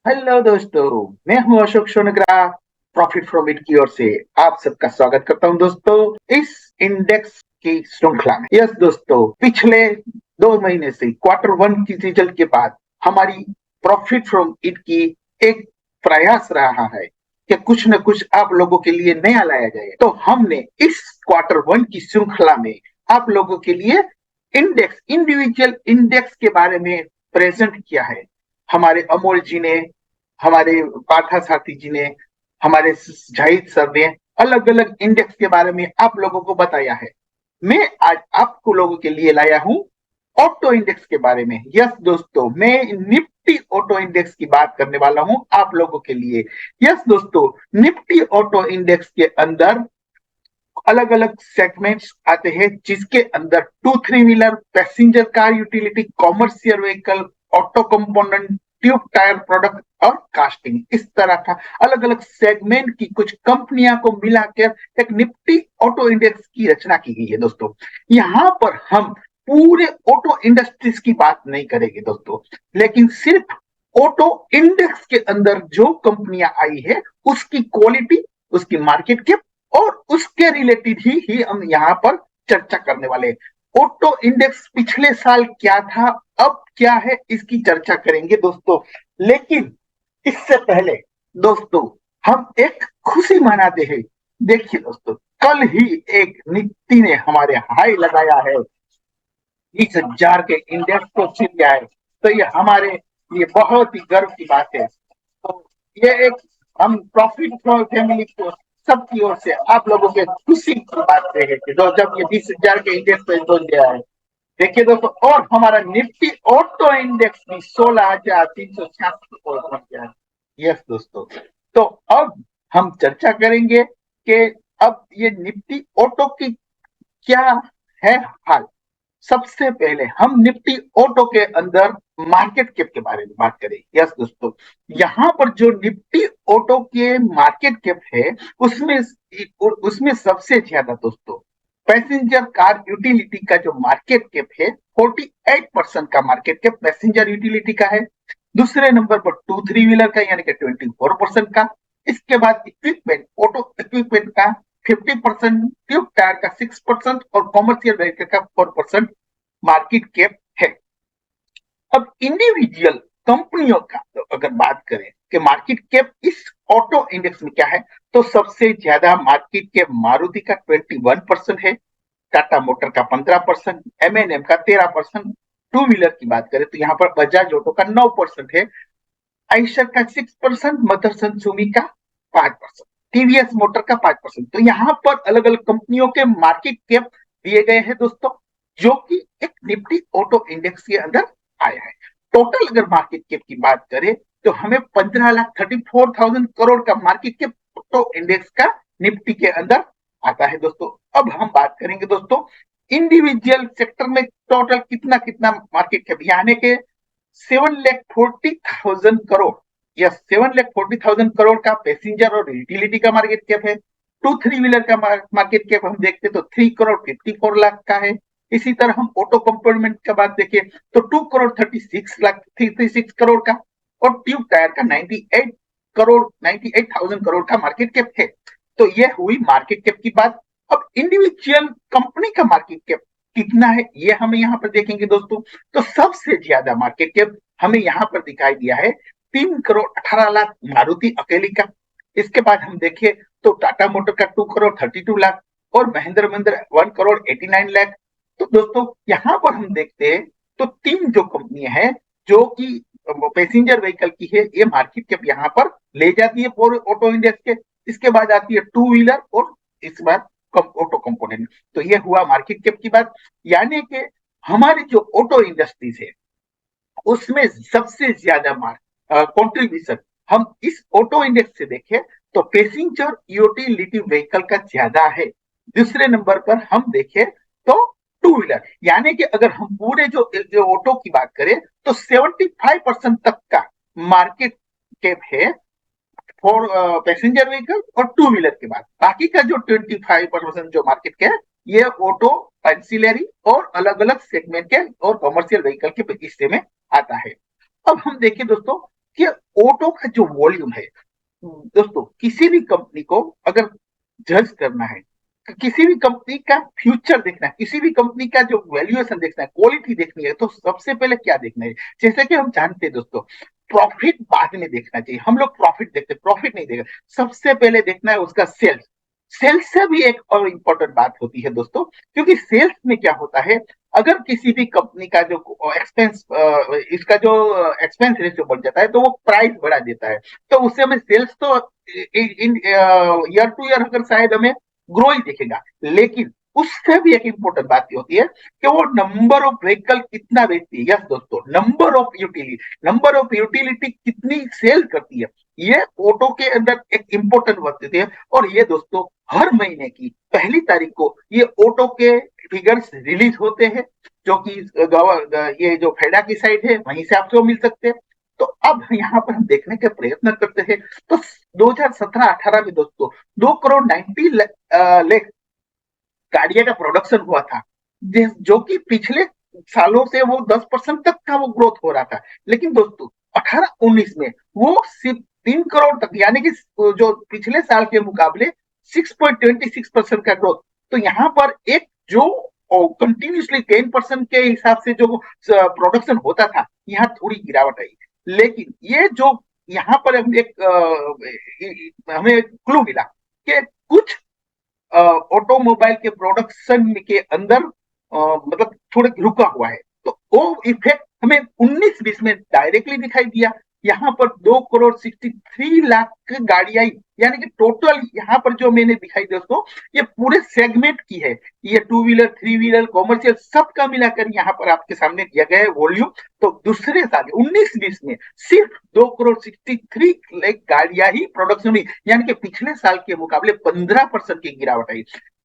Hello दोस्तों, मैं हूं Ashok Songra. Profit from it की ओर से आप सबका स्वागत करता हूं दोस्तों इस इंडेक्स की श्रृंखला में। यस दोस्तों, पिछले 2 महीने से Q1 की रिजल्ट के बाद हमारी प्रॉफिट फ्रॉम इट की एक प्रयास रहा है कि कुछ न कुछ आप लोगों के लिए नया लाया जाए। तो हमने इस Q1 की श्रृंखला में आप लोगों के लिए इंडिविजुअल इंडेक्स के बारे में प्रेजेंट किया है। हमारे अमोल जी ने, हमारे पाठा साथी जी ने, हमारे जाहिद सर ने अलग अलग इंडेक्स के बारे में आप लोगों को बताया है। मैं आज आपको लोगों के लिए लाया हूं ऑटो इंडेक्स के बारे में। यस दोस्तों, मैं निफ्टी ऑटो इंडेक्स की बात करने वाला हूं आप लोगों के लिए। यस दोस्तों, निफ्टी ऑटो इंडेक्स के अंदर अलग अलग सेगमेंट्स आते हैं, जिसके अंदर two three wheeler, passenger car, utility, commercial vehicle, auto component, tube tyre product और कास्टिंग, इस तरह का अलग अलग सेगमेंट की कुछ कंपनियां को मिलाकर एक निफ्टी ऑटो इंडेक्स की रचना की गई है दोस्तों। यहाँ पर हम पूरे ऑटो इंडस्ट्रीज की बात नहीं करेंगे दोस्तों, लेकिन सिर्फ ऑटो इंडेक्स के अंदर जो कंपनियां आई है उसकी क्वालिटी, उसकी मार्केट कैप और उसके रिलेटेड ही हम यहाँ पर चर्चा करने वाले। ऑटो इंडेक्स पिछले साल क्या था, अब क्या है, इसकी चर्चा करेंगे दोस्तों। लेकिन इससे पहले दोस्तों, हम एक खुशी मनाते हैं। देखिए दोस्तों, कल ही एक निफ्टी ने हमारे हाई लगाया है, 20,000 के इंडेक्स को छू गया है। तो ये हमारे लिए बहुत ही गर्व की बात है। तो ये एक हम प्रॉफिट फैमिली को सबकी ओर से आप लोगों के खुशी की बात है कि जो जब ये 20,000 के इंडेक्स पे पहुंच गया है। देखिए दोस्तों, और हमारा निफ्टी ऑटो इंडेक्स भी 16,366 पर पहुंच गया है। यस दोस्तों, तो अब हम चर्चा करेंगे कि अब ये निफ्टी ऑटो की क्या है हाल। सबसे पहले हम निफ्टी ऑटो के अंदर मार्केट कैप के बारे में बात करें। यस दोस्तों, यहाँ पर जो निफ्टी ऑटो के मार्केट कैप है, उसमें उसमें सबसे ज्यादा दोस्तों पैसेंजर कार यूटिलिटी का जो मार्केट कैप है, 48% का मार्केट कैप पैसेंजर यूटिलिटी का है। दूसरे नंबर पर टू थ्री व्हीलर का यानी कि 24% का। इसके बाद इक्विपमेंट, ऑटो इक्विपमेंट का 50%, ट्यूब टायर का 6% और कॉमर्शियल व्हीकल का 4% मार्केट कैप है। अब इंडिविजुअल कंपनियों का तो अगर बात करें कि मार्केट कैप इस ऑटो इंडेक्स में क्या है, तो सबसे ज्यादा मार्केट कैप मारुति का 21% है, टाटा मोटर का 15%, एमएनएम का 13%। टू व्हीलर की बात करें तो यहाँ पर बजाज ऑटो का 9% है, आयशर का 6%, मदरसन सुमी का 5%, टीवीएस मोटर का 5%। तो यहाँ पर अलग अलग कंपनियों के मार्केट कैप दिए गए हैं दोस्तों, जो कि एक निफ्टी ऑटो इंडेक्स के अंदर आया है। टोटल अगर मार्केट कैप की बात करें तो हमें 15,34,000 करोड़ का मार्केट कैप ऑटो इंडेक्स का निफ्टी के अंदर आता है दोस्तों। अब हम बात करेंगे दोस्तों इंडिविजुअल सेक्टर में टोटल कितना कितना मार्केट कैप, यानी के 7,40,000 करोड़ या 7,40,000 करोड़ का पैसेंजर और यूटिलिटी का मार्केट कैप है। टू थ्री व्हीलर का मार्केट कैप हम देखते तो 3,54,00,000 का है। इसी तरह हम ऑटो कंपोनेंट का बात देखें तो 2,36,00,000 का, और ट्यूब टायर का 98,000 का मार्केट कैप है। तो ये हुई मार्केट कैप की बात। अब इंडिविजुअल कंपनी का मार्केट कैप कितना है, ये हमें यहाँ पर देखेंगे दोस्तों। तो सबसे ज्यादा मार्केट कैप हमें यहाँ पर दिखाई दिया है 3,18,00,000 मारुति अकेली का। इसके बाद हम देखें तो टाटा मोटर का 2,32,00,000 और महेंद्र महेंद्र 1,89,00,000। तो दोस्तों यहाँ पर हम देखते हैं तो तीन जो कंपनियां हैं जो कि पैसेंजर व्हीकल की है, ये मार्केट कैप यहाँ पर ले जाती है पूरे ऑटो इंडेक्स के। इसके बाद आती है टू व्हीलर और इस बार ऑटो कंपोनेंट। तो ये हुआ मार्केट कैप की बात। यानी कि हमारी जो ऑटो इंडस्ट्रीज है उसमें सबसे ज्यादा कॉन्ट्रीब्यूशन हम इस ऑटो इंडेक्स से देखें तो पैसेंजर यूटिलिटी व्हीकल का ज्यादा है। दूसरे नंबर पर हम देखें तो टू व्हीलर, यानी कि अगर हम पूरे जो ऑटो की बात करें तो 75% तक का मार्केट कैप है फॉर पैसेंजर व्हीकल और टू व्हीलर के बाद। बाकी का जो 25% जो मार्केट के है, ये ऑटो, एक्सिलरी और अलग अलग सेगमेंट के और कमर्शियल व्हीकल के हिस्से में आता है। अब हम देखिए दोस्तों कि ऑटो का जो वॉल्यूम है दोस्तों, किसी भी कंपनी को अगर जज करना है, किसी भी कंपनी का फ्यूचर देखना है, किसी भी कंपनी का जो वैल्यूएशन देखना है, क्वालिटी देखनी है, तो सबसे पहले क्या देखना है? जैसे कि हम जानते हैं दोस्तों, प्रॉफिट बाद में देखना चाहिए। हम लोग प्रॉफिट देखते हैं, प्रॉफिट नहीं देखते। सबसे पहले देखना है उसका सेल्स। सेल्स से भी एक और इम्पोर्टेंट बात होती है दोस्तों, क्योंकि सेल्स में क्या होता है, अगर किसी भी कंपनी का जो एक्सपेंस इसका जो एक्सपेंस रेशियो बढ़ जाता है, तो वो प्राइस बढ़ा देता है। तो उससे हमें सेल्स तो इन ईयर टू ईयर अगर शायद हमें ग्रो ही दिखेगा, लेकिन उससे भी एक इंपॉर्टेंट बात ये होती है कि वो नंबर ऑफ व्हीकल कितना बेचती है। यस दोस्तों, नंबर ऑफ यूटिलिटी कितनी सेल करती है, ये ऑटो के अंदर एक इंपॉर्टेंट बात होती है। और ये दोस्तों हर महीने की पहली तारीख को ये ऑटो के फिगर्स रिलीज होते हैं, जो कि ये जो फेडा की साइट है वहीं से आपको मिल सकते हैं। तो अब यहाँ पर हम देखने के प्रयत्न करते हैं, तो 2017-18 में दोस्तों 2 करोड़ 90 लाख गाड़िया का प्रोडक्शन हुआ था, जो कि पिछले सालों से वो 10% तक का वो ग्रोथ हो रहा था। लेकिन दोस्तों 18-19 में वो सिर्फ 3 करोड़ तक, यानी कि जो पिछले साल के मुकाबले 6.26% का ग्रोथ। तो यहाँ पर एक जो कंटिन्यूसली 10% के हिसाब से जो प्रोडक्शन होता था, यहाँ थोड़ी गिरावट आई। लेकिन ये जो यहाँ पर हम हमें क्लू मिला कि कुछ ऑटोमोबाइल के प्रोडक्शन के अंदर मतलब थोड़े रुका हुआ है। तो वो इफेक्ट हमें 19-20 में डायरेक्टली दिखाई दिया। यहाँ पर 2 करोड़ 63 लाख गाड़ियां, यानी कि टोटल यहाँ पर जो मैंने दिखाई दोस्तों, ये पूरे सेगमेंट की है। ये 2 व्हीलर, 3 व्हीलर, कॉमर्शियल सबका मिलाकर यहाँ पर आपके सामने दिया गया है वॉल्यूम। तो दूसरे साल 19-20 में सिर्फ 2 करोड़ 63 लाख गाड़ियां ही प्रोडक्शन हुई, यानी कि पिछले साल के मुकाबले 15% की गिरावट आई।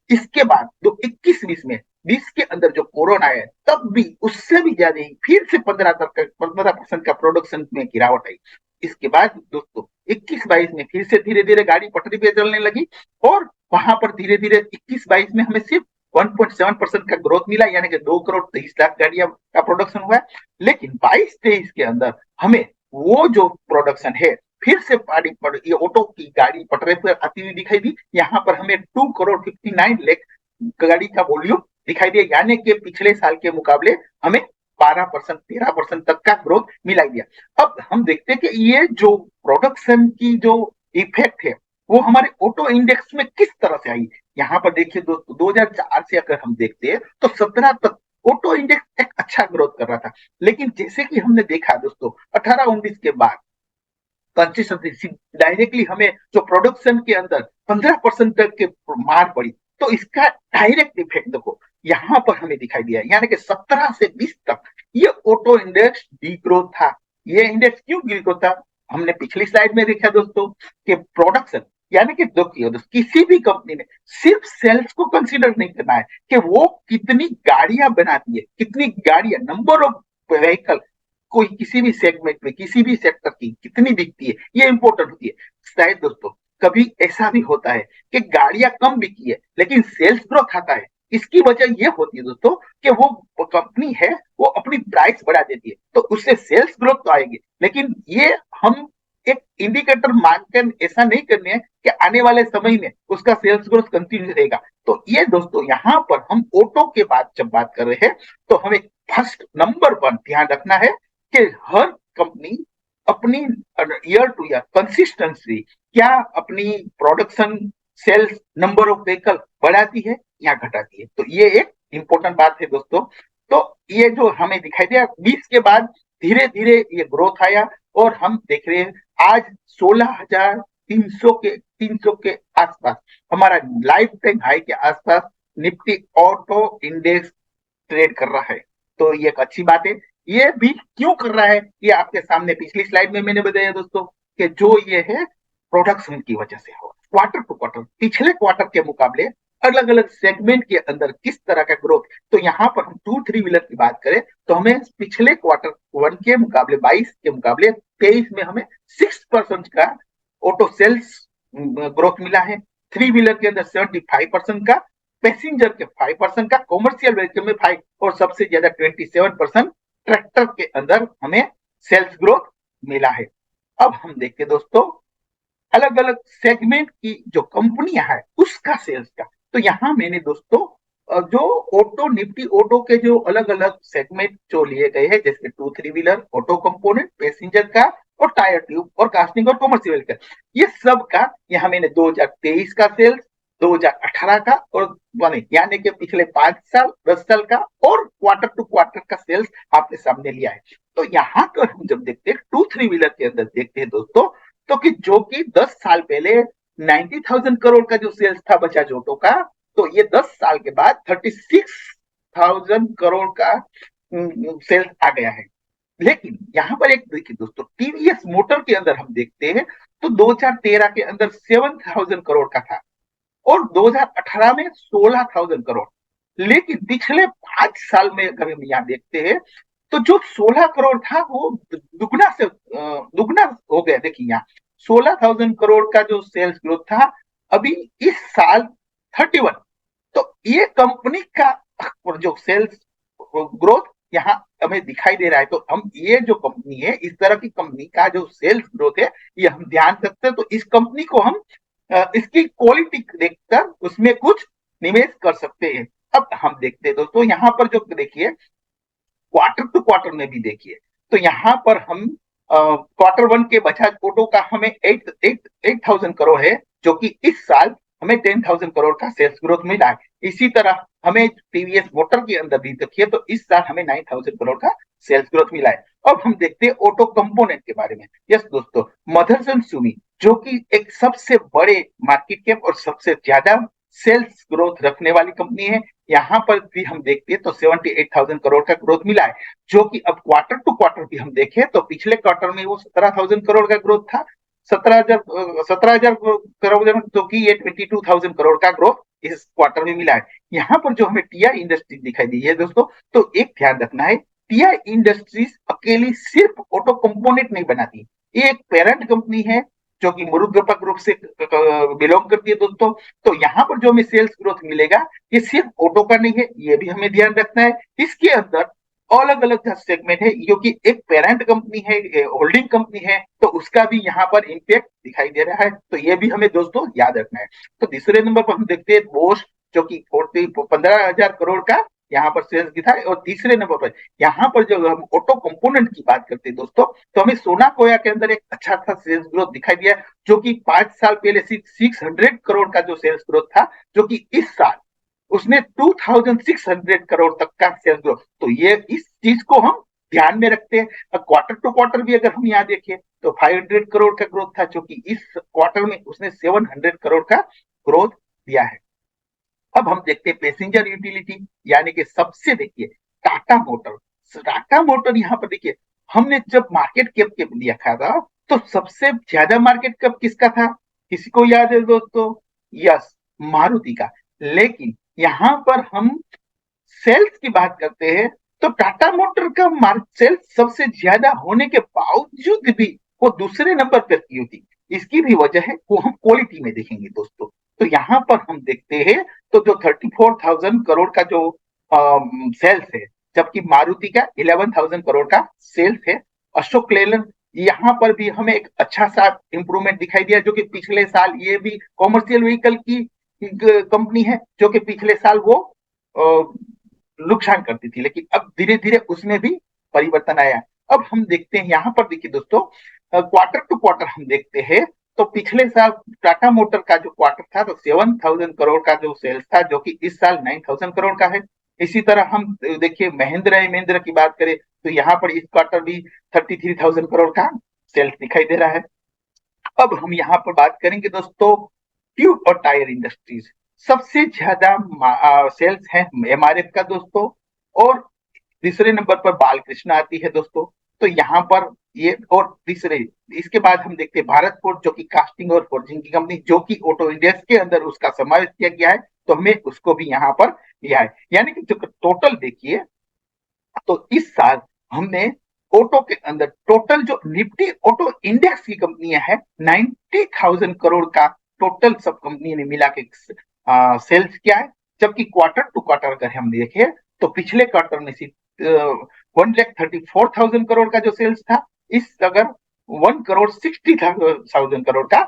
इसके बाद 21-20 में, 20 के अंदर जो कोरोना है, तब भी उससे भी ज्यादा ही फिर से 15% का प्रोडक्शन में गिरावट आई। इसके बाद दोस्तों 21-22 में फिर से धीरे धीरे गाड़ी पटरी पे चलने लगी, और वहां पर धीरे धीरे 21-22 में हमें सिर्फ 1.7% का ग्रोथ मिला, यानी कि 2 करोड़ 23 लाख गाड़ियां का प्रोडक्शन हुआ। लेकिन 22-23 के अंदर हमें वो जो प्रोडक्शन है फिर से ये ऑटो की गाड़ी पटरे पर आती हुई दिखाई दी। यहाँ पर हमें 2 करोड़ 59 लाख गाड़ी का वॉल्यूम दिखाई दिया, यानी कि पिछले साल के मुकाबले हमें 12%, 13% तक का ग्रोथ मिलाई दिया। अब हम देखते हैं कि ये जो प्रोडक्शन की जो इफेक्ट है, वो हमारे ऑटो इंडेक्स में किस तरह से आई। यहाँ पर देखिए दोस्तों, 2004 से अगर हम देखते हैं तो 17 तक ऑटो इंडेक्स एक अच्छा ग्रोथ कर रहा था। लेकिन जैसे कि हमने देखा दोस्तों, 18-19 के बाद कंसिस्टेंसी डायरेक्टली हमें जो प्रोडक्शन के अंदर 15% तक के मार पड़ी, तो इसका डायरेक्ट इफेक्ट देखो यहाँ पर हमें दिखाई दिया, यानी कि 17 से 20 तक ये ऑटो इंडेक्स डिग्रोथ था। ये इंडेक्स क्यों डिग्रोथ था, हमने पिछली स्लाइड में देखा दोस्तों कि प्रोडक्शन, यानी कि देखिए किसी भी कंपनी ने सिर्फ सेल्स को कंसीडर नहीं करना है कि वो कितनी गाड़ियां बनाती है, कितनी गाड़ियां, नंबर ऑफ व्हीकल कोई किसी भी सेगमेंट में, किसी भी सेक्टर की कितनी बिकती है, ये इंपॉर्टेंट होती है। शायद दोस्तों कभी ऐसा भी होता है कि गाड़ियां कम बिकी है लेकिन सेल्स ग्रोथ आता है। इसकी वजह यह होती है दोस्तों कि वो कंपनी है वो अपनी प्राइस बढ़ा देती है, तो उससे सेल्स ग्रोथ तो आएगी। लेकिन ये हम एक इंडिकेटर मानकर ऐसा नहीं करने हैं कि आने वाले समय में उसका सेल्स ग्रोथ कंटिन्यू रहेगा। तो ये दोस्तों यहाँ पर हम ऑटो के बाद जब बात कर रहे हैं, तो हमें फर्स्ट नंबर 1 ध्यान रखना है कि हर कंपनी अपनी ईयर टू ईयर कंसिस्टेंसी क्या अपनी production, sales, number of vehicle बढ़ाती है या घटाती है। तो ये एक इंपॉर्टेंट बात है दोस्तों। तो ये जो हमें दिखाई दिया 20 के बाद धीरे धीरे ये ग्रोथ आया, और हम देख रहे हैं आज 16,300 के आसपास हमारा लाइफ टाइम हाई के आसपास निफ्टी ऑटो इंडेक्स ट्रेड कर रहा है। तो ये एक अच्छी बात है। ये भी क्यों कर रहा है, ये आपके सामने पिछली स्लाइड में मैंने बताया दोस्तों कि जो ये है प्रोडक्शन की वजह से हो, क्वार्टर टू क्वार्टर, पिछले क्वार्टर के मुकाबले अलग अलग सेगमेंट के अंदर किस तरह का ग्रोथ। तो यहाँ पर हम 2-3 व्हीलर की बात करें तो हमें पिछले क्वार्टर 1 के मुकाबले, 22 के मुकाबले 23 में हमें 6% का ऑटो सेल्स ग्रोथ मिला है। 3 व्हीलर के अंदर 75% का, पैसेंजर के 5% का, कॉमर्शियल व्हीकल में 5, और सबसे ज्यादा 27% ट्रैक्टर के अंदर हमें सेल्स ग्रोथ मिला है। अब हम देखते हैं दोस्तों अलग अलग सेगमेंट की जो कंपनियां है उसका सेल्स का। तो यहाँ मैंने दोस्तों जो ऑटो निफ्टी ऑटो के जो अलग अलग सेगमेंट जो लिए गए हैं, जैसे two three wheeler, auto component, passenger car और टायर ट्यूब और कास्टिंग और कॉमर्शियल व्हीकल, ये सब का यहाँ मैंने 2023 का सेल्स, 2018 का और यानी कि पिछले 5 साल 10 साल का और क्वार्टर टू क्वार्टर का सेल्स आपके सामने लिया है। तो यहाँ पर हम जब देखते हैं टू थ्री व्हीलर के अंदर देखते हैं दोस्तों, तो कि जो कि 10 साल पहले 90,000 करोड़ का जो सेल्स था बजाज ऑटो का, तो ये 10 साल के बाद 36,000 करोड़ का सेल्स आ गया है। लेकिन यहाँ पर एक देखिए दोस्तों, टीवीएस मोटर के अंदर हम देखते हैं तो 2013 के अंदर 7,000 करोड़ का था और 2018 में 16,000 करोड़। लेकिन पिछले 5 साल में अगर हम यहाँ देखते हैं तो जो 16 करोड़ था वो दुगना से दुगना हो गया। देखिए यहाँ 16,000 करोड़ का जो सेल्स ग्रोथ था, अभी इस साल 31। तो ये कंपनी का जो सेल्स ग्रोथ यहाँ हमें दिखाई दे रहा है। तो हम ये जो कंपनी है, इस तरह की कंपनी का जो सेल्स ग्रोथ है, ये हम ध्यान रखते हैं तो इस कंपनी को हम इसकी क्वालिटी देखकर उसमें कुछ निवेश कर सकते हैं। अब हम देखते हैं दोस्तों यहाँ पर जो देखिए क्वार्टर टू क्वार्टर में भी देखिए, तो यहाँ पर हम क्वार्टर वन के बजाज ऑटो का हमें 8,000 करोड़ है, जो कि इस साल हमें 10,000 करोड़ का सेल्स ग्रोथ मिला है। इसी तरह हमें टीवीएस मोटर के अंदर भी देखिए तो इस साल हमें 9,000 करोड़ का सेल्स ग्रोथ मिला है। अब हम देखते हैं ऑटो कंपोनेंट के बारे में। यस दोस्तों, मदरसन सुमी जो कि एक सबसे बड़े मार्केट कैप और सबसे ज्यादा सेल्स ग्रोथ रखने वाली कंपनी है, यहाँ पर भी हम देखते हैं तो 78,000 करोड़ का ग्रोथ मिला है। जो कि अब क्वार्टर टू क्वार्टर भी हम देखें तो पिछले क्वार्टर में वो 17,000 करोड़ का ग्रोथ था, 17,000 करोड़, जो कि ये 22,000 करोड़ का ग्रोथ इस क्वार्टर में मिला है। यहाँ पर जो हमें टीआई इंडस्ट्रीज दिखाई दी है दोस्तों, तो एक ध्यान रखना है, टीआई इंडस्ट्रीज अकेली सिर्फ ऑटो कंपोनेंट नहीं बनाती, ये एक पेरेंट कंपनी है जो कि मुरुगप्पा ग्रुप से बिलोंग करती है दोस्तों। तो यहाँ पर जो हमें सेल्स ग्रोथ मिलेगा, ये सिर्फ ऑटो का नहीं है, ये भी हमें ध्यान रखना है। इसके अंदर अलग अलग सेगमेंट है, क्योंकि एक पेरेंट कंपनी है, होल्डिंग कंपनी है, तो उसका भी यहाँ पर इम्पैक्ट दिखाई दे रहा है। तो ये भी हमें दोस्तों याद रखना है। तो तीसरे नंबर पर हम देखते हैं बोश, जो कि 15,000 करोड़ का यहाँ पर सेल्स दिखा है। और तीसरे नंबर पर यहाँ पर जब हम ऑटो कंपोनेंट की बात करते हैं दोस्तों, तो हमें सोना कोया के अंदर एक अच्छा खासा सेल्स ग्रोथ दिखाई दिया है, जो कि 5 साल पहले 600 करोड़ का जो सेल्स ग्रोथ था, जो कि इस साल उसने 2,600 करोड़ तक का सेल्स ग्रोथ। तो ये इस चीज को हम ध्यान में रखते हैं। क्वार्टर टू क्वार्टर भी अगर हम यहाँ देखें तो 500 करोड़ का ग्रोथ था, जो कि इस क्वार्टर में उसने 700 करोड़ का ग्रोथ दिया है। अब हम देखते हैं पैसेंजर यूटिलिटी, यानी कि सबसे देखिए टाटा मोटर। टाटा मोटर यहाँ पर देखिए, हमने जब मार्केट कैप के देखा था तो सबसे ज्यादा मार्केट कैप किसका था, किसी को याद है दोस्तों? यस, मारुति का। लेकिन यहाँ पर हम सेल्स की बात करते हैं तो टाटा मोटर का सेल्स सबसे ज्यादा होने के बावजूद भी वो दूसरे नंबर पर क्यों थी? इसकी भी वजह है, वो हम क्वालिटी में देखेंगे दोस्तों। तो यहाँ पर हम देखते हैं तो जो 34,000 करोड़ का जो सेल्स है, जबकि मारुति का 11,000 करोड़ का सेल्स है। अशोक लेलैंड, यहाँ पर भी हमें एक अच्छा सा इंप्रूवमेंट दिखाई दिया, जो कि पिछले साल ये भी कॉमर्शियल व्हीकल की कंपनी है, जो कि पिछले साल वो नुकसान करती थी, लेकिन अब धीरे धीरे उसमें भी परिवर्तन आया। अब हम देखते हैं यहाँ पर देखिए दोस्तों, क्वार्टर टू क्वार्टर हम देखते हैं तो पिछले साल टाटा मोटर का जो क्वार्टर था तो 7,000 करोड़ का जो सेल्स था, जो कि इस साल 9,000 करोड़ का है। इसी तरह हम देखिए महिंद्रा की बात करें तो यहाँ पर इस क्वार्टर भी 33,000 करोड़ का सेल्स दिखाई दे रहा है। अब हम यहाँ पर बात करेंगे दोस्तों ट्यूब और टायर इंडस्ट्रीज, सबसे ज्यादा सेल्स है एमआरएफ का दोस्तों, और तीसरे नंबर पर बालकृष्ण आती है दोस्तों। तो यहाँ पर ये, और तीसरे इसके बाद हम देखते हैं भारत फोर्ज, जो कि कास्टिंग और फोर्जिंग की कंपनी, जो कि ऑटो इंडिया के अंदर उसका समावेश किया गया है, तो हमें उसको भी यहाँ पर लिया है। यानी कि जो टोटल देखिए तो इस साल हमने ऑटो के अंदर टोटल जो निफ्टी ऑटो इंडेक्स की कंपनियां हैं 90,000 करोड़ का टोटल सब कंपनी ने मिला के सेल्स किया है। जबकि क्वार्टर टू क्वार्टर अगर हम देखें तो पिछले क्वार्टर में सिर्फ 1,34,000 करोड़ का जो सेल्स था, इस अगर 1,60,000 करोड़ का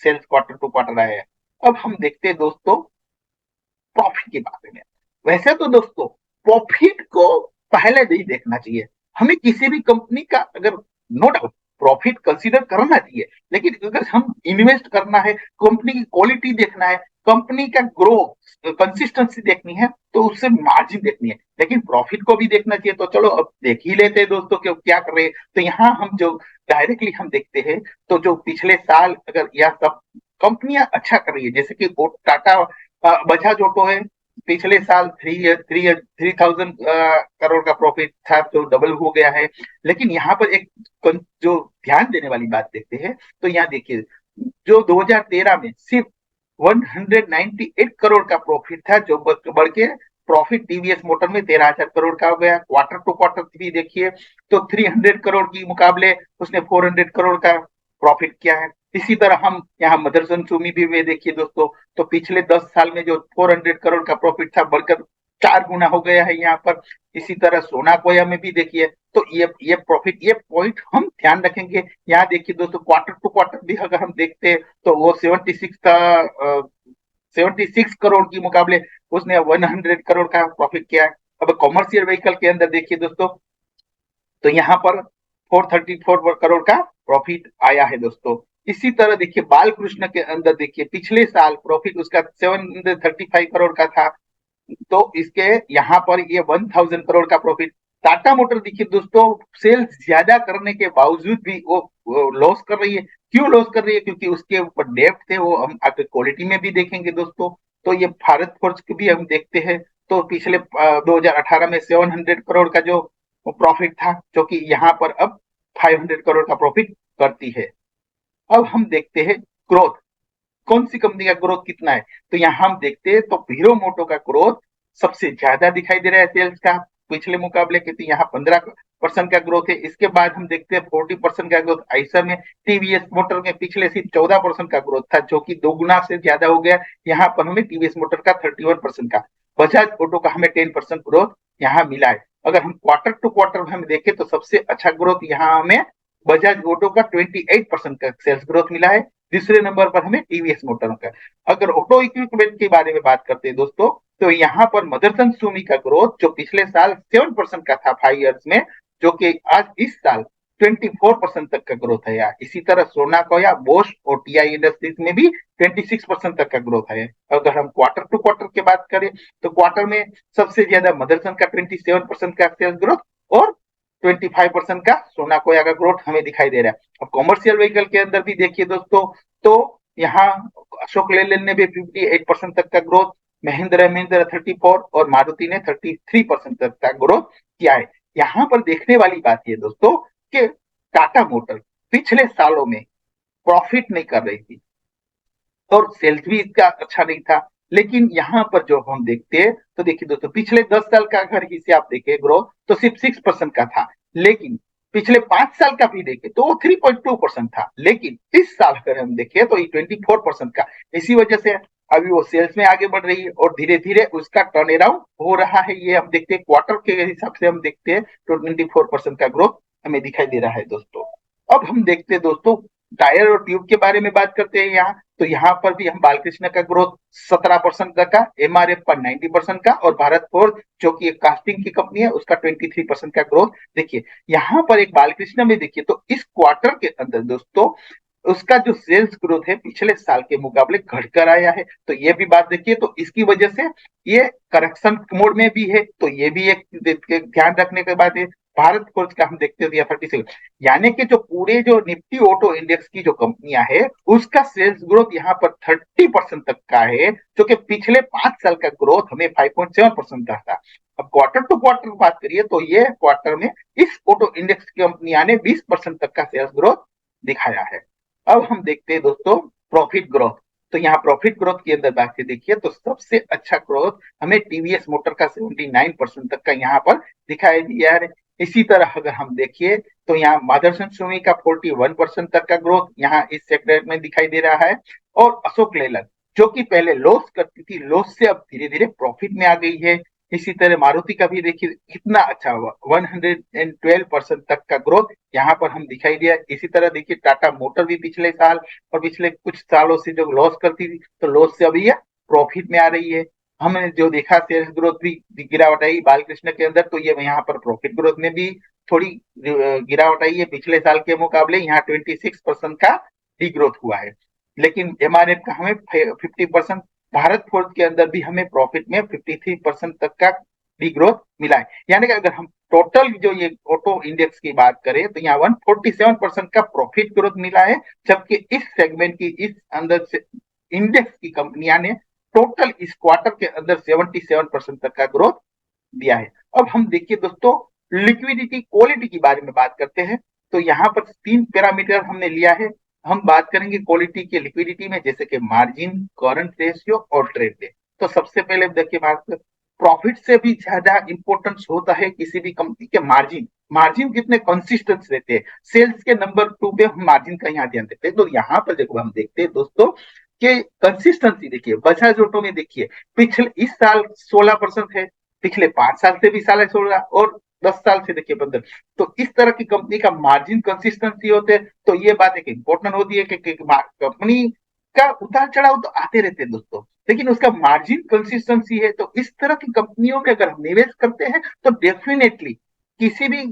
सेल्स क्वार्टर टू क्वार्टर आया है। अब हम देखते हैं दोस्तों प्रॉफिट के बारे में। वैसे तो दोस्तों प्रॉफिट को पहले नहीं देखना चाहिए, हमें किसी भी कंपनी का अगर नो डाउट प्रॉफिट कंसीडर करना चाहिए, लेकिन अगर हम इन्वेस्ट करना है, कंपनी की क्वालिटी देखना है, कंपनी का ग्रोथ कंसिस्टेंसी देखनी है, तो उससे मार्जिन देखनी है, लेकिन प्रॉफिट को भी देखना चाहिए। तो चलो अब देख ही लेते हैं दोस्तों कि क्या कर रहे हैं। तो यहाँ हम जो डायरेक्टली हम देखते हैं, तो जो पिछले साल अगर यह सब कंपनियां अच्छा कर रही है, जैसे कि टाटा बजाज ऑटो है, पिछले साल 3,000 करोड़ का प्रॉफिट था, जो डबल हो गया है। लेकिन यहाँ पर एक जो ध्यान देने वाली बात देखते हैं, तो यहाँ देखिए जो 2013 में सिर्फ 198 करोड़ का प्रॉफिट था, जो बढ़ के प्रॉफिट टीवीएस मोटर में 13,000 करोड़ का हो गया। क्वार्टर टू क्वार्टर भी देखिए तो 300 करोड़ की मुकाबले उसने 400 करोड़ का प्रॉफिट किया है। इसी तरह हम यहाँ मदरसन सुमी भी में देखिए दोस्तों, तो पिछले 10 साल में जो 400 करोड़ का प्रॉफिट था, बढ़कर 4 गुना हो गया है यहाँ पर। इसी तरह सोना कोया में भी देखिए, तो ये प्रॉफिट, ये पॉइंट हम ध्यान रखेंगे। यहाँ देखिए दोस्तों क्वार्टर टू क्वार्टर भी अगर हम देखते हैं, तो वो 76 करोड़ की मुकाबले उसने 100 करोड़ का प्रॉफिट किया है। अब कॉमर्शियल व्हीकल के अंदर देखिए दोस्तों, तो यहाँ पर 434 करोड़ का प्रॉफिट आया है दोस्तों। इसी तरह देखिए बालकृष्ण के अंदर देखिए पिछले साल प्रॉफिट उसका 735 करोड़ का था, तो इसके यहाँ पर ये 1,000 करोड़ का प्रॉफिट। टाटा मोटर देखिए दोस्तों सेल्स ज्यादा करने के बावजूद भी वो लॉस कर रही है। क्यों लॉस कर रही है? क्योंकि उसके ऊपर डेप्ट थे, वो हम आगे क्वालिटी में भी देखेंगे दोस्तों। तो ये भारत फोर्ज को भी हम देखते हैं, तो पिछले 2018 में 700 करोड़ का जो प्रॉफिट था, जो कि यहाँ पर अब 500 करोड़ का प्रॉफिट करती है। अब हम देखते हैं ग्रोथ, कौन सी कंपनी का ग्रोथ कितना है। तो यहाँ हम देखते हैं तो हीरो मोटो का ग्रोथ सबसे ज्यादा दिखाई दे रहा है सेल्स का पिछले मुकाबले के, तो यहाँ 15% का ग्रोथ है। इसके बाद हम देखते हैं 40% का ग्रोथ आइसर में, टीवीएस मोटर में पिछले सिर्फ 14% का ग्रोथ था, जो कि 2 गुना से ज्यादा हो गया। यहाँ पर हमें टीवीएस मोटर का 31% का, बजाज ऑटो का हमें 10% ग्रोथ यहाँ मिला है। अगर हम क्वार्टर टू क्वार्टर हम देखें तो सबसे अच्छा ग्रोथ यहाँ हमें बजाज ऑटो का 28% का सेल्स ग्रोथ मिला है। तीसरे नंबर पर हमें टीवीएस मोटर का। अगर ऑटो इक्विपमेंट के बारे में बात करते हैं दोस्तों, तो यहाँ पर मदरसन सुमी का ग्रोथ जो पिछले साल 7% का था 5 इयर्स में, जो कि आज इस साल 24% तक का ग्रोथ है यार। इसी तरह सोना कोया, बोश और टीआई इंडस्ट्रीज में भी 26% तक का ग्रोथ है। अगर हम क्वार्टर टू क्वार्टर की बात करें, तो क्वार्टर में सबसे ज्यादा मदरसन का 27% का सेल्स ग्रोथ और 25% का सोना कोया का ग्रोथ हमें दिखाई दे रहा है। अब कॉमर्शियल व्हीकल के अंदर भी देखिए दोस्तों, तो यहाँ अशोक लेलैंड ने भी 58% तक का ग्रोथ, महिंद्रा 34 और मारुति ने 33% तक का ग्रोथ किया है। यहाँ पर देखने वाली बात ये दोस्तों कि टाटा मोटर पिछले सालों में प्रॉफिट नहीं कर रही थी और सेल्स भी इसका अच्छा नहीं था। लेकिन यहाँ पर जो हम देखते हैं, तो देखिए दोस्तों पिछले 10 साल का अगर हिस्से आप देखें ग्रोथ, तो सिर्फ 6% का था। लेकिन पिछले 5 साल का भी देखें तो वो 3.2% था। लेकिन इस साल अगर हम देखें तो ये 24% का। इसी वजह से अभी वो सेल्स में आगे बढ़ रही है और धीरे धीरे उसका टर्न अराउंड हो रहा है। ये हम देखते हैं क्वार्टर के हिसाब से हम देखते हैं तो 24% का ग्रोथ हमें दिखाई दे रहा है दोस्तों। अब हम देखते हैं दोस्तों टायर और ट्यूब के बारे में बात करते हैं यहाँ, तो यहाँ पर भी हम बालकृष्ण का ग्रोथ 17% का, एमआरएफ पर 90% का, और भारत फोर्ज जो कि एक कास्टिंग की कंपनी है उसका 23% का ग्रोथ देखिए। यहाँ पर एक बालकृष्ण में देखिए तो इस क्वार्टर के अंदर दोस्तों उसका जो सेल्स ग्रोथ है पिछले साल के मुकाबले घटकर आया है। तो ये भी बात देखिए, तो इसकी वजह से ये करेक्शन मोड में भी है, तो ये भी एक ध्यान रखने की बात है। भारत फोर्ज का हम देखते हैं 37, यानी कि जो पूरे जो निफ्टी ऑटो इंडेक्स की जो कंपनियां है उसका सेल्स ग्रोथ यहाँ पर 30% तक का है, जो कि पिछले 5 साल का ग्रोथ हमें 5.7% का था। अब क्वार्टर टू क्वार्टर बात करिए तो ये क्वार्टर में इस ऑटो इंडेक्स की कंपनियां ने 20% तक का सेल्स ग्रोथ दिखाया है। अब हम देखते हैं दोस्तों प्रॉफिट ग्रोथ, तो यहाँ प्रॉफिट ग्रोथ के अंदर बात देखिए तो सबसे अच्छा ग्रोथ हमें टीवीएस मोटर का 79% तक का यहाँ पर दिखाई दिया है। इसी तरह अगर हम देखिए तो यहाँ मदरसन सुमी का 41% तक का ग्रोथ यहाँ इस सेक्टर में दिखाई दे रहा है। और अशोक लेलैंड जो कि पहले लॉस करती थी, लॉस से अब धीरे धीरे प्रॉफिट में आ गई है, इसी तरह मारुति का भी देखिए कितना अच्छा हुआ, 112% तक का ग्रोथ यहाँ पर हम दिखाई दिया। इसी तरह देखिए टाटा मोटर भी पिछले साल और पिछले कुछ सालों से जो लॉस करती थी, तो लॉस से अभी यह प्रॉफिट में आ रही है। हमने जो देखा सेल्स ग्रोथ भी गिरावट आई बालकृष्ण के अंदर, तो ये यहाँ पर प्रॉफिट ग्रोथ में भी थोड़ी गिरावट आई है। पिछले साल के मुकाबले यहाँ 26% का डी ग्रोथ हुआ है। लेकिन एमआरएफ का हमें 50%, भारत फोर्ज के अंदर भी हमें प्रॉफिट में 53% तक का डी ग्रोथ मिला है। यानी कि अगर हम टोटल जो ये ऑटो इंडेक्स की बात करें तो यहाँ 147% का प्रॉफिट ग्रोथ मिला है, जबकि इस सेगमेंट की इस अंदर से इंडेक्स की कंपनियां ने टोटल इस क्वार्टर के अंदर 77% तक का ग्रोथ दिया है। अब हम देखिए दोस्तों लिक्विडिटी क्वालिटी के बारे में बात करते हैं। तो यहाँ पर 3 पैरामीटर हमने लिया है। हम बात करेंगे क्वालिटी के लिक्विडिटी में, जैसे कि मार्जिन, करंट रेशियो और ट्रेड डे। तो सबसे पहले देखिए बात, प्रॉफिट से भी ज्यादा इंपॉर्टेंस होता है किसी भी कंपनी के मार्जिन। मार्जिन कितने कंसिस्टेंट रहते हैं, सेल्स के नंबर 2 पे हम मार्जिन का यहाँ ध्यान देते हैं। तो यहाँ पर देखो हम देखते हैं दोस्तों कि कंसिस्टेंसी देखिए, बजाज ऑटो में देखिए पिछले इस साल 16% है, पिछले 5 साल से भी साल है 16, और 10 साल से देखिए 15। तो इस तरह की कंपनी का मार्जिन कंसिस्टेंसी होते हैं। तो ये बात एक इंपॉर्टेंट होती है कि कंपनी का उतार चढ़ाव तो आते रहते हैं दोस्तों, लेकिन उसका मार्जिन कंसिस्टेंसी है। तो इस तरह की कंपनियों में अगर हम निवेश करते हैं तो डेफिनेटली किसी भी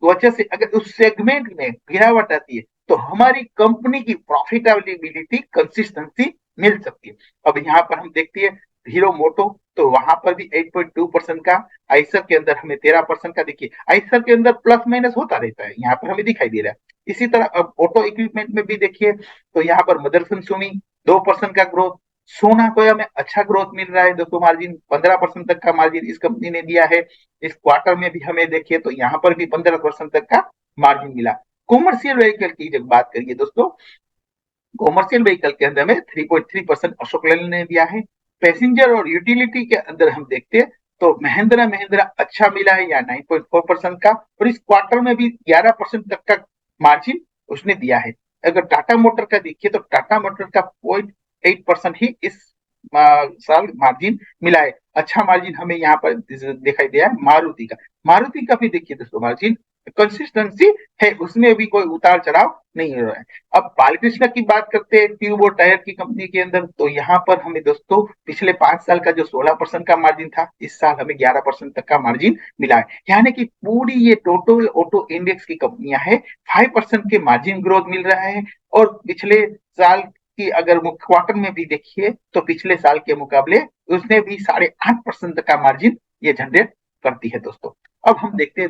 वजह से अगर उस सेगमेंट में गिरावट आती है तो हमारी कंपनी की प्रॉफिटेबिलिटी कंसिस्टेंसी मिल सकती है। अब यहाँ पर हम देखते हैं हीरो मोटो, तो वहां पर भी 8.2% का, आइसर के अंदर हमें 13% का, देखिए आइसर के अंदर प्लस माइनस होता रहता है, यहाँ पर हमें दिखाई दे रहा है। इसी तरह अब ऑटो इक्विपमेंट में भी देखिए तो यहाँ पर मदरसन सुमी 2% का ग्रोथ, सोना कोया में अच्छा ग्रोथ मिल रहा है दोस्तों, मार्जिन 15% तक का मार्जिन इस कंपनी ने दिया है। इस क्वार्टर में भी हमें देखिए तो यहाँ पर भी 15% तक का मार्जिन मिला। कॉमर्शियल व्हीकल की जब बात करिए दोस्तों, कॉमर्शियल व्हीकल के अंदर में 3.3% अशोक लेलैंड ने दिया है। पैसेंजर और यूटिलिटी के अंदर हम देखते हैं तो महिंद्रा महिंद्रा अच्छा मिला है या 9.4% का, और इस क्वार्टर में भी 11% तक का मार्जिन उसने दिया है। अगर टाटा मोटर का देखिए तो टाटा मोटर का 0.8% ही इस साल मार्जिन मिला है। अच्छा मार्जिन हमें यहाँ पर दिखाई दिया है मारुति का भी देखिए दोस्तों मार्जिन कंसिस्टेंसी है, उसमें भी कोई उतार चढ़ाव नहीं हो रहा है। अब बालकृष्ण की बात करते हैं ट्यूब और टायर की कंपनी के अंदर, तो यहाँ पर हमें दोस्तों पिछले 5 साल का जो 16% का मार्जिन था, इस साल हमें 11% तक का मार्जिन मिला है। यानी कि पूरी ये टोटल ऑटो इंडेक्स की कंपनियां है 5% के मार्जिन ग्रोथ मिल रहा है। और पिछले साल की अगर क्वार्टर में भी देखिए तो पिछले साल के मुकाबले उसने भी 8.5% तक का मार्जिन ये जनरेट करती है दोस्तों। अब हम देखते हैं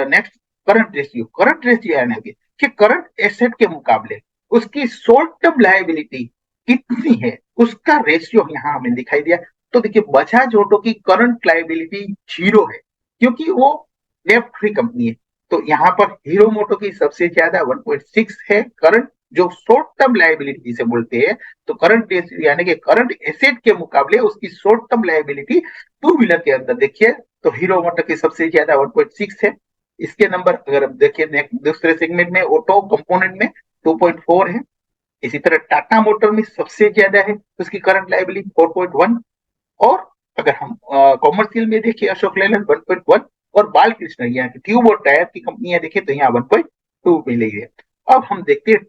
नेक्स्ट करंट रेशियो यानी कि करंट एसेट के मुकाबले उसकी शॉर्ट टर्म लायबिलिटी कितनी है, उसका रेशियो यहाँ हमें दिखाई दिया। तो देखिए बजाज ऑटो की करंट लायबिलिटी 0 है, क्योंकि वो डेब्ट फ्री कंपनी है। तो यहाँ पर हीरो मोटो की सबसे ज्यादा 1.6 है करंट, जो शॉर्ट टर्म लायबिलिटी से बोलते हैं। तो करंट यानी कि करंट एसेट के मुकाबले उसकी short term liability two wheeler के अंदर देखिए तो हीरो मोटर की सबसे ज्यादा 1.6 है। इसके नंबर अगर आप देखिए दूसरे सेगमेंट में ऑटो कंपोनेंट में 2.4 है। इसी तरह टाटा मोटर में सबसे ज्यादा है, उसकी करंट लायबिलिटी 4.1। और अगर हम कॉमर्शियल में देखिए अशोक लेलैंड 1.1, और बालकृष्ण यहाँ की ट्यूब और टायर की कंपनियां देखें तो यहाँ 1.2 मिली है। अब हम देखते हैं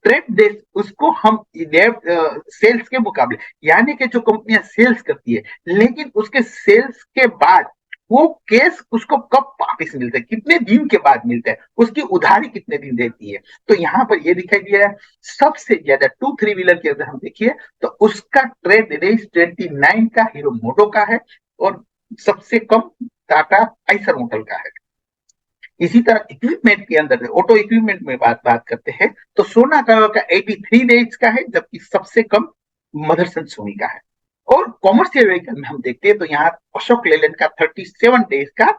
ट्रेड डेज उसको हम सेल्स के मुकाबले, यानी कि जो कंपनियां सेल्स करती है लेकिन उसके सेल्स के बाद वो केस उसको कब वापिस मिलता है, कितने दिन के बाद मिलता है, उसकी उधारी कितने दिन देती है। तो यहाँ पर ये दिखाई दिया है सबसे ज्यादा 2-3 व्हीलर के अंदर हम देखिए तो उसका ट्रेड डेज 29 का हीरो मोटो का है, और सबसे कम टाटा आइसर मोटर का है। इसी तरह इक्विपमेंट के अंदर ऑटो इक्विपमेंट में बात करते हैं तो सोना का 83 डेज का है, जबकि सबसे कम मदरसन सोनी का है। और कॉमर्शियल व्हीकल में हम देखते हैं तो यहाँ अशोक लेलैंड का 37 डेज का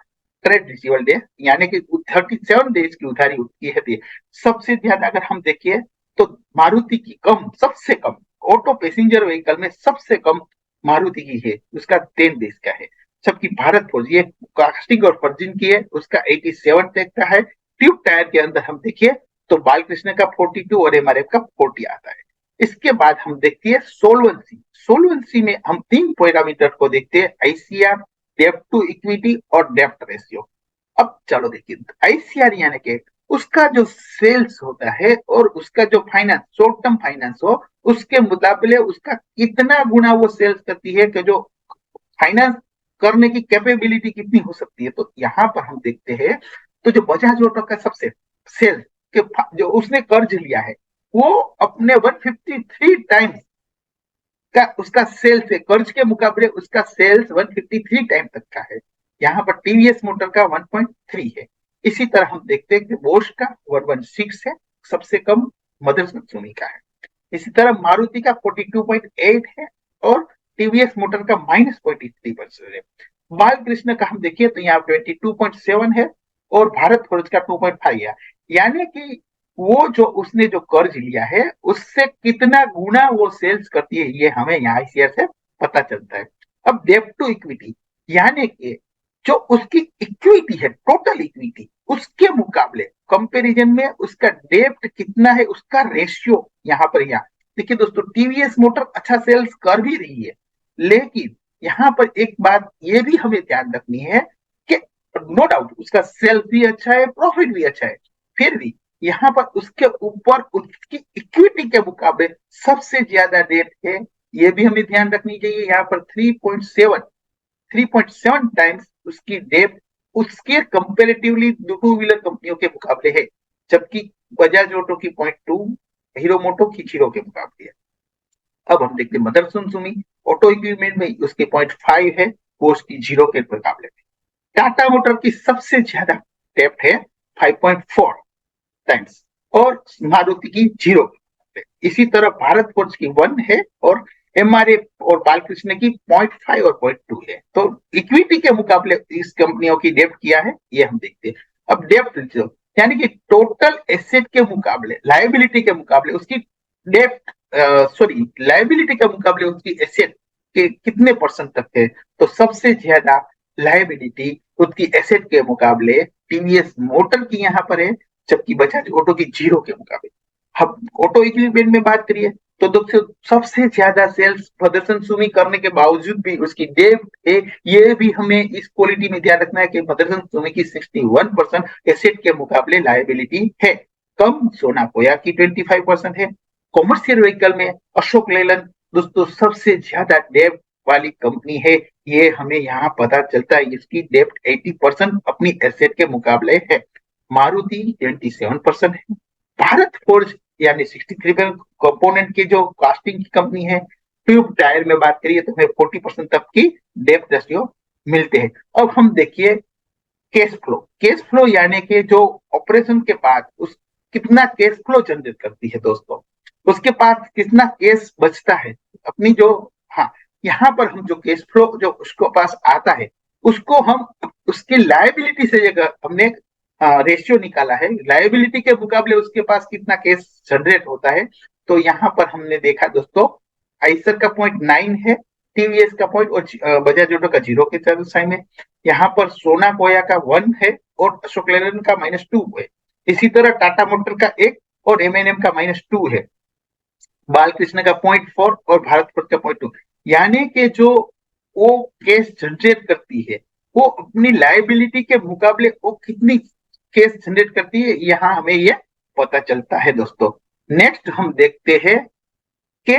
ट्रेड रिसीवल डे, यानी कि 37 डेज की उधारी उसकी है। सबसे ज्यादा अगर हम देखिए तो मारुति की कम, सबसे कम ऑटो पैसेंजर व्हीकल में सबसे कम मारुति की है, उसका 10 डेज का है। जबकि भारत फोर्ज ये कास्टिंग और फर्जिन की है, उसका 87 तक का है। ट्यूब टायर के अंदर हम देखिए तो बालकृष्ण का 42 और एमआरएफ का 40 आता है। इसके बाद हम देखते हैं सोलवेंसी में हम 3 पैरामीटर को देखते हैं, आईसीआर, डेब्ट टू इक्विटी और डेब्ट रेशियो। अब चलो देखिए, आईसीआर यानी कि उसका जो सेल्स होता है और उसका जो फाइनेंस, शॉर्ट टर्म फाइनेंस हो, उसके मुकाबले उसका कितना गुना वो सेल्स करती है, कि जो फाइनेंस करने की कैपेबिलिटी कितनी हो सकती है। तो यहाँ पर हम देखते हैं, तो जो बजाज ऑटो का सबसे सेल्स के जो उसने कर्ज लिया है, वो अपने 153 टाइम्स का उसका सेल्स है, कर्ज के मुकाबले उसका सेल्स 153 टाइम तक का है। यहाँ पर टीवीएस मोटर का 1.3 है। इसी तरह हम देखते हैं कि बोश का 116 है, सबसे कम मदरसन सुमी का है। इसी तरह मारुति का 42.8 है और टीवीएस मोटर का -0.3% है। बालकृष्ण का हम देखिए तो यहाँ 22.7 है और भारत फोर्ज का 2.5 है। यानी कि वो जो उसने जो कर्ज लिया है उससे कितना गुना वो सेल्स करती है, ये हमें यहाँ आईसीआर से पता चलता है। अब डेब्ट टू इक्विटी यानी कि जो उसकी इक्विटी है, टोटल इक्विटी, उसके मुकाबले कंपैरिजन में उसका डेब्ट कितना है, उसका रेशियो यहाँ पर। यहाँ देखिए दोस्तों, टीवीएस मोटर अच्छा सेल्स कर भी रही है, लेकिन यहाँ पर एक बात ये भी हमें ध्यान रखनी है कि नो डाउट उसका सेल्स भी अच्छा है, प्रॉफिट भी अच्छा है, फिर भी यहाँ पर उसके ऊपर उसकी इक्विटी के मुकाबले सबसे ज्यादा डेट है, ये भी हमें ध्यान रखनी चाहिए। यहाँ पर 3.7 टाइम्स उसकी डेट उसके कंपेरेटिवली टू व्हीलर कंपनियों के मुकाबले है, जबकि बजाज ऑटो की 0.2, हीरो मोटो की 0 के मुकाबले है। अब हम देखते हैं मदरसन सुमी ऑटो इक्विपमेंट में उसके 0.5 है, वो उसकी 0 के मुकाबले में। टाटा मोटर की सबसे ज्यादा डेप्थ है 5.4 टाइम्स और मारुति की 0। इसी तरह भारत फोर्ज की 1 है और एमआरएफ और बालकृष्ण की 0.5 और 0.2 है। तो इक्विटी के मुकाबले इस कंपनियों की डेप्थ किया है, ये हम देखते हैं। अब डेप्थ यानी कि टोटल एसेट के मुकाबले लायबिलिटी के मुकाबले उसकी डेप्थ, सॉरी, लायबिलिटी के मुकाबले उसकी एसेट के कितने परसेंट तक है, तो सबसे ज्यादा लायबिलिटी उसकी एसेट के मुकाबले टीवीएस मोटर की यहाँ पर है, जबकि बजाज ऑटो की 0 के मुकाबले। हम ऑटो इक्विपमेंट में बात करिए तो दोस्तों सबसे ज्यादा सेल्स प्रदर्शन सुमी करने के बावजूद भी उसकी डेप्थ है, ये भी हमें इस क्वालिटी में ध्यान रखना है कि प्रदर्शन सुमी की 61% एसेट के मुकाबले लायबिलिटी है, कम सोना कोया की 25% है। कॉमर्शियल व्हीकल में अशोक लेलैंड दोस्तों सबसे ज्यादा डेप्थ वाली कंपनी है, ये हमें यहाँ पता चलता है, इसकी डेप्थ 80% अपनी एसेट के मुकाबले है। मारुति 27% है। भारत फोर्ज यानी 63 कंपोनेंट की जो कास्टिंग की कंपनी है, ट्यूब टायर में बात करिए तो हमें 40% तक की डेप्थ रेशियो मिलते हैं। अब हम देखिए कैश फ्लो यानी कि जो ऑपरेशन के बाद उस कितना कैश फ्लो जनरेट करती है दोस्तों, उसके पास कितना कैश बचता है अपनी जो, हाँ, यहाँ पर हम जो कैश फ्लो जो उसको पास आता है उसको हम उसकी लायबिलिटी से हमने रेशियो निकाला है, लायबिलिटी के मुकाबले उसके पास कितना कैश जनरेट होता है। तो यहाँ पर हमने देखा दोस्तों, आइसर का 0.9 है, टीवीएस का 0 और बजाज ऑटो का 0 के साइन है। यहाँ पर सोना कोया का 1 है और अशोक लेलैंड का -2 है। इसी तरह टाटा मोटर का 1 और एमएनएम का -2 है। बालकृष्ण का 0.4 और भारत फोर्ज का 0.2। यानी कि जो वो केस जनरेट करती है वो अपनी लायबिलिटी के मुकाबले वो कितनी केस जनरेट करती है, यहाँ हमें ये पता चलता है दोस्तों। नेक्स्ट हम देखते हैं कि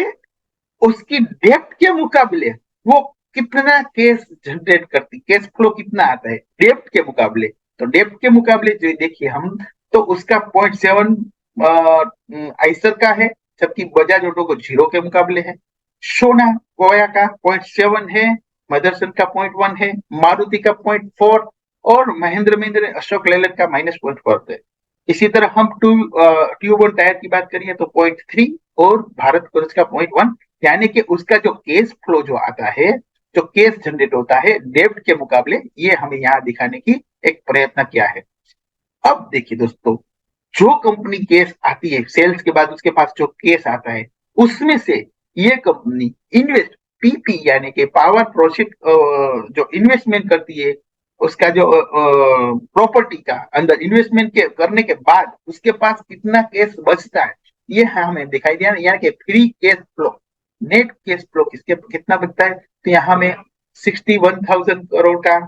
उसकी डेप्थ के मुकाबले वो कितना केस जनरेट करती, केस फ्लो कितना आता है डेप्थ के मुकाबले। तो डेप्थ के मुकाबले जो देखिए हम, तो उसका 0.7 आइसर का है, जबकि बजाज ऑटो को 0 के मुकाबले है। सोना गोया का 0.7 है, मदरसन का 0.1 है, मारुति का 0.4 और महेंद्र अशोक लेलैंड का -0.4 है। इसी तरह हम ट्यूब और टायर की बात करिए तो 0.3 और भारत फोर्ज का 0.1। यानी कि उसका जो केस फ्लो जो आता है, जो केस जनरेट होता है डेब्ट के मुकाबले, ये हमें यहाँ दिखाने की एक प्रयत्न किया है। अब देखिए दोस्तों, जो कंपनी केस आती है सेल्स के बाद उसके पास जो केस आता है उसमें से ये कंपनी इन्वेस्ट पीपी यानी कि पावर प्रोजेक्ट जो इन्वेस्टमेंट करती है, उसका जो प्रॉपर्टी का अंदर इन्वेस्टमेंट के करने के बाद उसके पास कितना केस बचता है, ये हमें दिखाई दिया। यानी कि free cash flow, net cash flow किसके कितना बचता है, तो यहाँ में 61,000 करोड़ का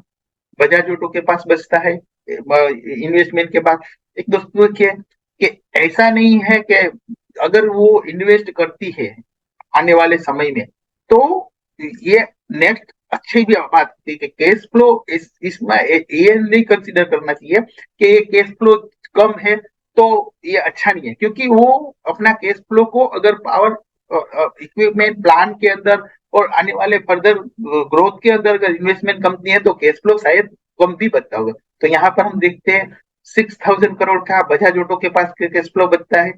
बजाज ऑटो के पास बचता है इन्वेस्टमेंट के बाद। एक दोस्तों देखिए कि ऐसा नहीं है कि अगर वो इन्वेस्ट करती है आने वाले समय में तो ये नेक्स्ट अच्छी भी बात होती है कि कैश फ्लो इसमें ये नहीं कंसिडर करना चाहिए कि ये कैश फ्लो कम है तो ये अच्छा नहीं है, क्योंकि वो अपना कैश फ्लो को अगर पावर इक्विपमेंट प्लान के अंदर और आने वाले फर्दर ग्रोथ के अंदर अगर इन्वेस्टमेंट कंपनी है तो कैश फ्लो शायद कम भी बचता होगा। तो यहाँ पर हम देखते हैं 6,000 करोड़ का बजाज ऑटो के पास कैश फ्लो बचता है,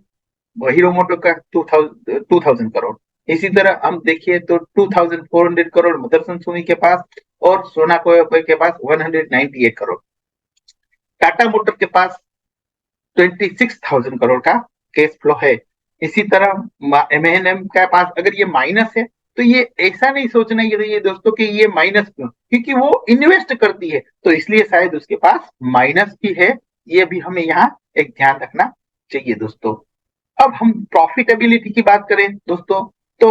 हीरो मोटो का 2,000 करोड़। इसी तरह हम देखिए तो 2,400 करोड़ मदरसन सुमी के पास और सोना कोयपे के पास 198 करोड़। टाटा मोटर के पास 26,000 करोड़ का कैश फ्लो है। इसी तरह एम के पास अगर ये माइनस है तो ये ऐसा नहीं सोचना ये दोस्तों कि ये माइनस क्यों, क्योंकि वो इन्वेस्ट करती है तो इसलिए शायद उसके पास माइनस भी है। ये भी हमें यहाँ एक ध्यान रखना चाहिए दोस्तों। अब हम प्रॉफिटेबिलिटी की बात करें दोस्तों तो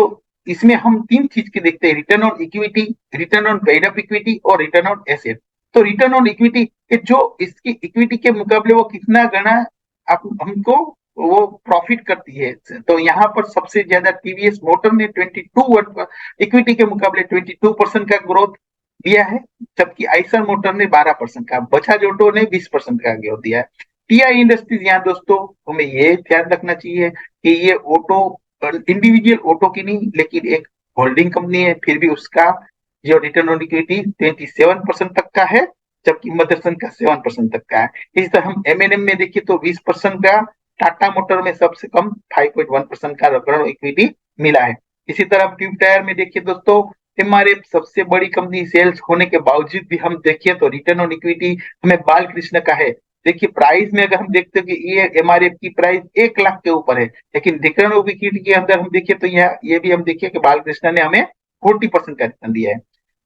इसमें हम तीन चीज की देखते हैं, return on equity, return on paid up equity और रिटर्न ऑन एसेट। तो रिटर्न ऑन इक्विटी के जो इसकी इक्विटी के मुकाबले वो कितना गना आप हमको वो प्रॉफिट करती है, तो यहाँ पर सबसे ज्यादा टीवीएस मोटर ने 22 इक्विटी के मुकाबले 22% का ग्रोथ दिया है, जबकि आइसर मोटर ने 12% का, बजाज ऑटो ने 20% का ग्रोथ दिया है। टीआई इंडस्ट्रीज यहाँ दोस्तों हमें ये ध्यान रखना चाहिए कि ये ऑटो इंडिविजुअल ऑटो की नहीं लेकिन एक होल्डिंग कंपनी है, फिर भी उसका जो रिटर्न ऑन इक्विटी 27% तक का है, जबकि मदरसन का 7% तक का है। इसी तरह हम एमएनएम में देखिए तो 20% का, टाटा मोटर में सबसे कम 5.1% का रिटर्न ऑन इक्विटी मिला है। इसी तरह ट्यूब टायर में देखिए दोस्तों एमआरएफ सबसे बड़ी कंपनी सेल्स होने के बावजूद भी हम देखिए तो रिटर्न ऑन इक्विटी हमें बालकृष्ण का है। देखिए प्राइस में अगर हम देखते हैं कि ये एमआरएफ की प्राइस 1 लाख के ऊपर है, लेकिन रिटर्न ऑन इक्विटी के अंदर हम देखिए तो ये भी हम देखिए कि बालकृष्ण ने हमें 40% का रिटर्न दिया है।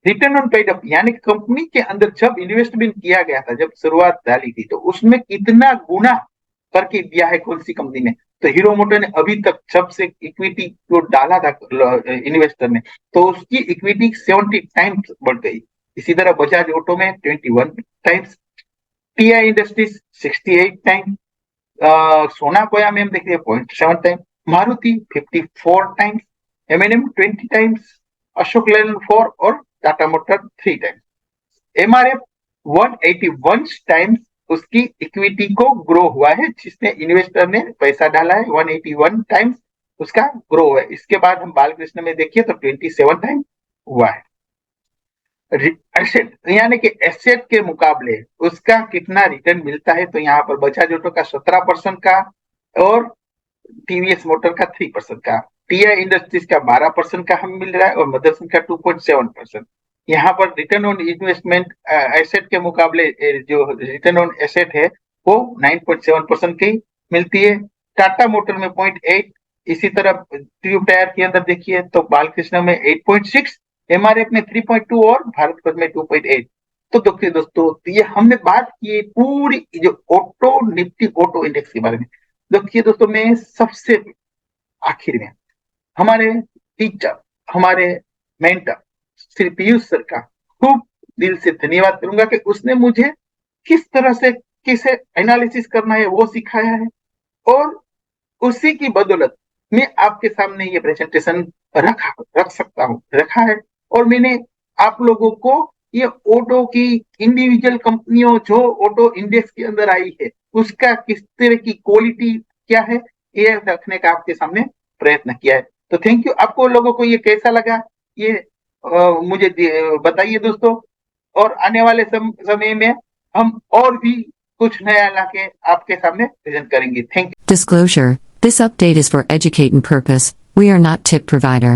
रिटर्न ऑन पेड अप यानी कंपनी के अंदर जब इन्वेस्टमेंट किया गया था, जब शुरुआत डाली थी तो उसमें कितना गुना करके दिया है कौन सी कंपनी ने, तो हीरो मोटर ने अभी तक जब से इक्विटी को डाला था इन्वेस्टर ने तो उसकी इक्विटी 70 टाइम्स बढ़ गई। इसी तरह बजाज ऑटो में 21 टाइम्स, टीआई इंडस्ट्रीज 68 टाइम्स, सोना कोया में हम देखिए 0.7 time, Maruti 54 times, M&M 20 times, Ashok Leyland 4 और Tata motor 3 times. MRF 181 times उसकी इक्विटी को ग्रो हुआ है, जिसने इन्वेस्टर ने पैसा डाला है 181 टाइम्स उसका ग्रो है। इसके बाद हम बालकृष्ण में देखिए तो 27 टाइम हुआ है। एसेट यानी कि एसेट के मुकाबले उसका कितना रिटर्न मिलता है, तो यहाँ पर बजाज ऑटो का 17% का और टीवीएस मोटर का 3% का, टीआई इंडस्ट्रीज का 12% का हम मिल रहा है और मदरसन का 2.7%। यहाँ पर रिटर्न ऑन इन्वेस्टमेंट एसेट के मुकाबले जो रिटर्न ऑन एसेट है वो 9.7% की मिलती है। टाटा मोटर में 0.8, इसी तरह ट्यूब टायर के अंदर देखिए तो बालकृष्ण में 8.6, एमआरएफ में 3.2 और भारत पर में 2.8। तो देखिए दोस्तों ये हमने बात की पूरी जो ऑटो निफ्टी ऑटो इंडेक्स के बारे में। देखिए दोस्तों मैं सबसे आखिर में हमारे टीचर हमारे मेंटर श्री पीयूष सर का खूब दिल से धन्यवाद करूंगा कि उसने मुझे किस तरह से किसे एनालिसिस करना है वो सिखाया है, और उसी की बदौलत मैं आपके सामने ये प्रेजेंटेशन रखा है। और मैंने आप लोगों को ये ऑटो की इंडिविजुअल कंपनियों जो ऑटो इंडेक्स के अंदर आई है उसका किस तरह की क्वालिटी क्या है ये रखने का आपके सामने प्रयत्न किया है। तो थैंक यू। आपको लोगों को ये कैसा लगा ये मुझे बताइए दोस्तों, और आने वाले समय में हम और भी कुछ नया लाके आपके सामने प्रेजेंट करेंगे। Thank you. Disclosure: This update is for educating purpose. We are not tip provider.